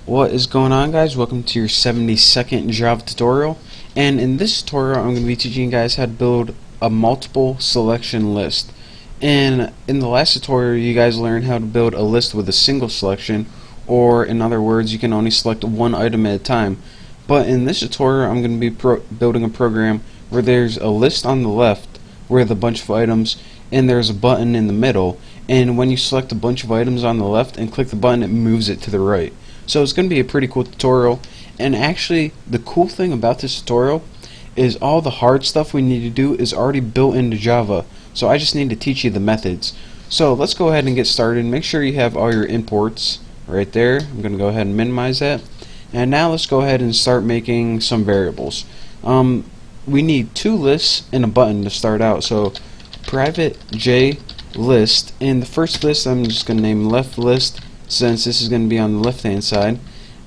What is going on, guys? Welcome to your 72nd Java tutorial, and in this tutorial I'm going to be teaching you guys how to build a multiple selection list. And in the last tutorial you guys learned how to build a list with a single selection, or in other words you can only select one item at a time. But in this tutorial I'm going to be building a program where there's a list on the left with a bunch of items, and there's a button in the middle, and when you select a bunch of items on the left and click the button, it moves it to the right. So it's going to be a pretty cool tutorial. And actually the cool thing about this tutorial is all the hard stuff we need to do is already built into Java, so I just need to teach you the methods. So let's go ahead and get started. Make sure you have all your imports right there. I'm going to go ahead and minimize that, and now let's go ahead and start making some variables. We need two lists and a button to start out. So private J list, and the first list I'm just going to name left list, since this is going to be on the left hand side,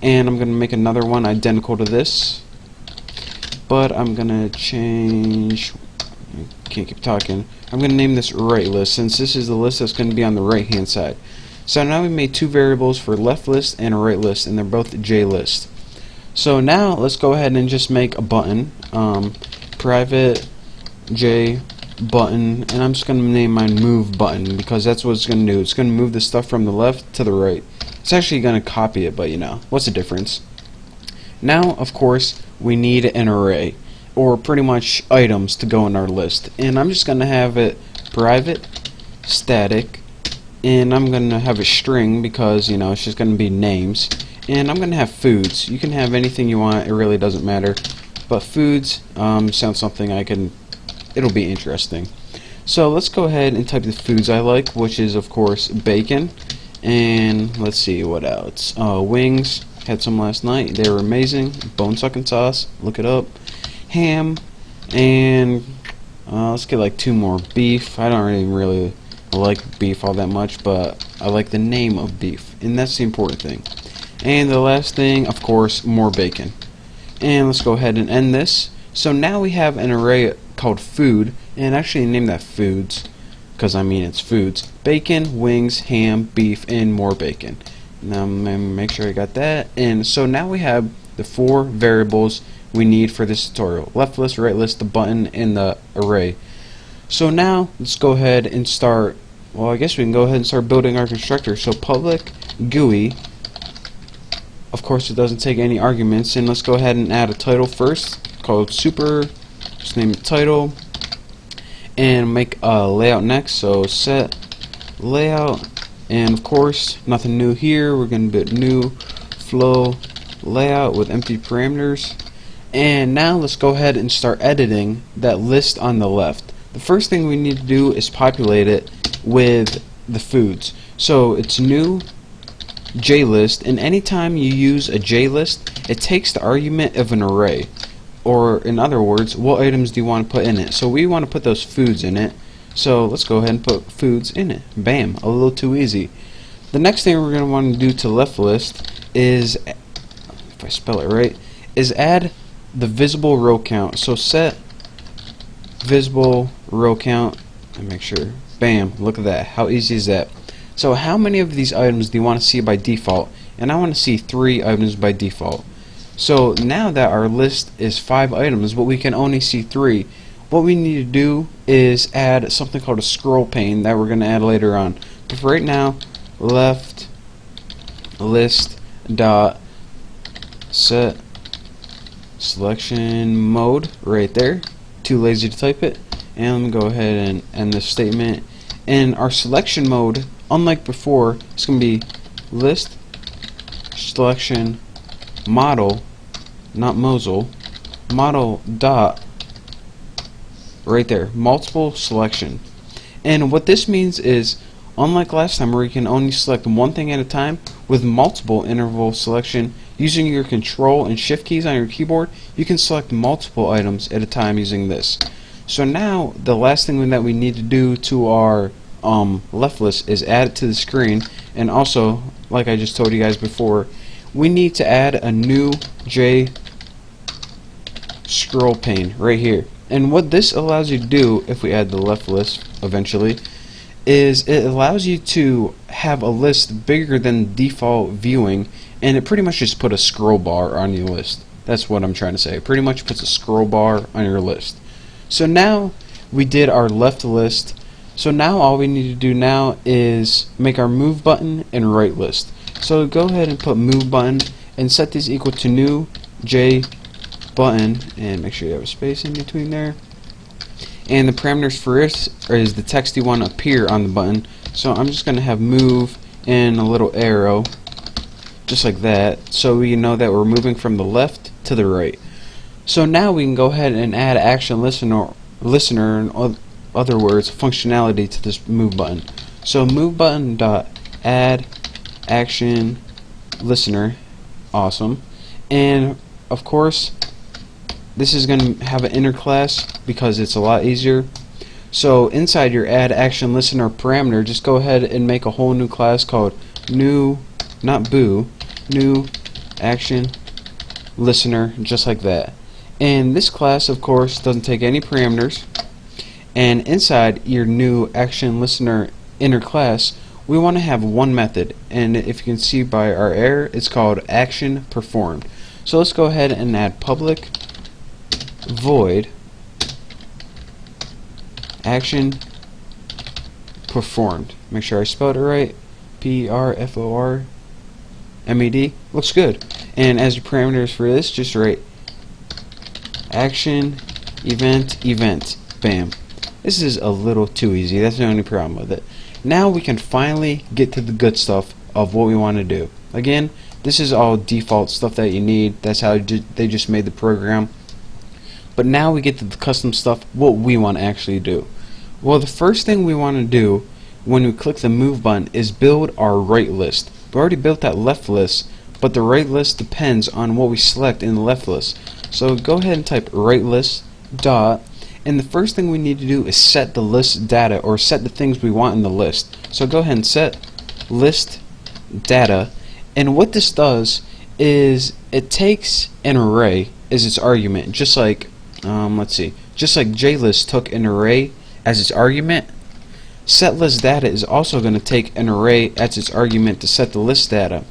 and I'm going to make another one identical to this, but I'm going to change, can't keep talking, I'm going to name this right list, since this is the list that's going to be on the right hand side. So now we made two variables for left list and a right list, and they're both J list. So now let's go ahead and just make a button, private J button, and I'm just going to name mine move button, because that's what it's going to do. It's going to move the stuff from the left to the right. It's actually going to copy it, but you know, what's the difference? Now of course we need an array, or pretty much items to go in our list, and I'm just going to have it private static, and I'm going to have a string because, you know, it's just going to be names, and I'm going to have foods. You can have anything you want, it really doesn't matter, but foods sounds something it'll be interesting. So let's go ahead and type the foods I like, which is of course bacon, and let's see what else. Wings, had some last night, they were amazing. Bone sucking sauce, look it up. Ham, and let's get like two more. Beef, I don't really like beef all that much, but I like the name of beef, and that's the important thing. And the last thing, of course, more bacon. And let's go ahead and end this. So now we have an array called food, and actually name that foods, because I mean it's foods. Bacon, wings, ham, beef, and more bacon. Now I'm going to make sure I got that. And so now we have the four variables we need for this tutorial: left list, right list, the button, and the array. So now let's go ahead and start, well, I guess we can go ahead and start building our constructor. So public GUI, of course it doesn't take any arguments, and let's go ahead and add a title first called super. Just name it title, and make a layout next. So set layout, and of course nothing new here. We're going to build new flow layout with empty parameters. And now let's go ahead and start editing that list on the left. The first thing we need to do is populate it with the foods. So it's new JList, and anytime you use a JList, it takes the argument of an array. Or in other words, what items do you want to put in it? So we want to put those foods in it. So let's go ahead and put foods in it. Bam, a little too easy. The next thing we're going to want to do to left list is, if I spell it right, is add the visible row count. So set visible row count, and make sure, bam, look at that. How easy is that? So how many of these items do you want to see by default? And I want to see 3 items by default. So now that our list is 5 items, but we can only see 3, what we need to do is add something called a scroll pane that we're going to add later on. But for right now, left list dot set selection mode right there. Too lazy to type it. And I'm going to go ahead and end this statement. And our selection mode, unlike before, it's going to be list selection model, not Mosel, model dot right there, multiple selection. And what this means is, unlike last time where you can only select one thing at a time, with multiple interval selection, using your control and shift keys on your keyboard, you can select multiple items at a time using this. So now the last thing that we need to do to our left list is add it to the screen. And also, like I just told you guys before, we need to add a new J scroll pane right here. And what this allows you to do, if we add the left list eventually, is it allows you to have a list bigger than default viewing, and it pretty much just put a scroll bar on your list. That's what I'm trying to say. It pretty much puts a scroll bar on your list. So now we did our left list. So now all we need to do now is make our move button and right list. So go ahead and put move button and set this equal to new J button, and make sure you have a space in between there. And the parameters for this is the text you want to appear on the button. So I'm just going to have move and a little arrow, just like that, so we know that we're moving from the left to the right. So now we can go ahead and add action listener in other words, functionality to this move button. So move button dot add action listener, awesome. And of course, this is going to have an inner class because it's a lot easier. So inside your add action listener parameter, just go ahead and make a whole new class called new, not boo, new action listener, just like that. And this class, of course, doesn't take any parameters. And inside your new action listener inner class, we want to have one method, and if you can see by our error, it's called action performed. So let's go ahead and add public void action performed. Make sure I spelled it right. Performed. Looks good. And as your parameters for this, just write action event. Bam. This is a little too easy. That's the only problem with it. Now we can finally get to the good stuff of what we want to do. Again, this is all default stuff that you need. That's how they just made the program. But now we get to the custom stuff, what we want to actually do. Well, the first thing we want to do when we click the move button is build our right list. We already built that left list, but the right list depends on what we select in the left list. So go ahead and type right list dot, and the first thing we need to do is set the list data, or set the things we want in the list. So go ahead and set list data, and what this does is it takes an array as its argument, just like just like JList took an array as its argument. Set list data is also going to take an array as its argument to set the list data.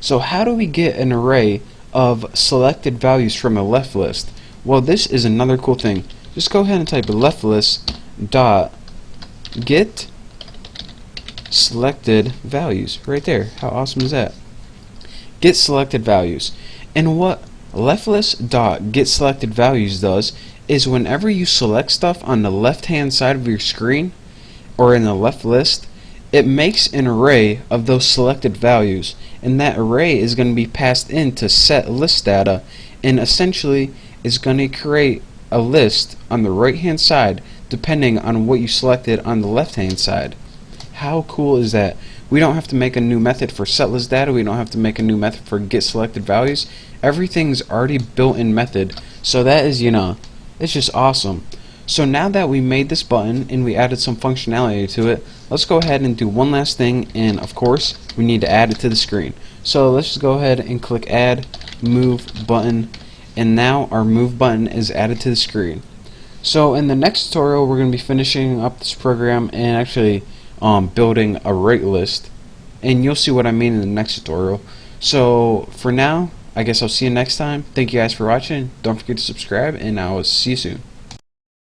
So how do we get an array of selected values from a left list? Well, this is another cool thing. Just go ahead and type left list dot get selected values right there. How awesome is that? Get selected values. And what left list dot get selected values does is whenever you select stuff on the left hand side of your screen or in the left list, it makes an array of those selected values, and that array is going to be passed into set list data, and essentially is going to create a list on the right hand side depending on what you selected on the left hand side. How cool is that? We don't have to make a new method for set list data. We don't have to make a new method for get selected values. Everything's already built in method. So that is, it's just awesome. So now that we made this button and we added some functionality to it, let's go ahead and do one last thing, and of course we need to add it to the screen. So let's just go ahead and click add move button, and now our move button is added to the screen. So in the next tutorial we're going to be finishing up this program and actually building a right list, and you'll see what I mean in the next tutorial. So for now, I guess I'll see you next time. Thank you guys for watching. Don't forget to subscribe, and I will see you soon.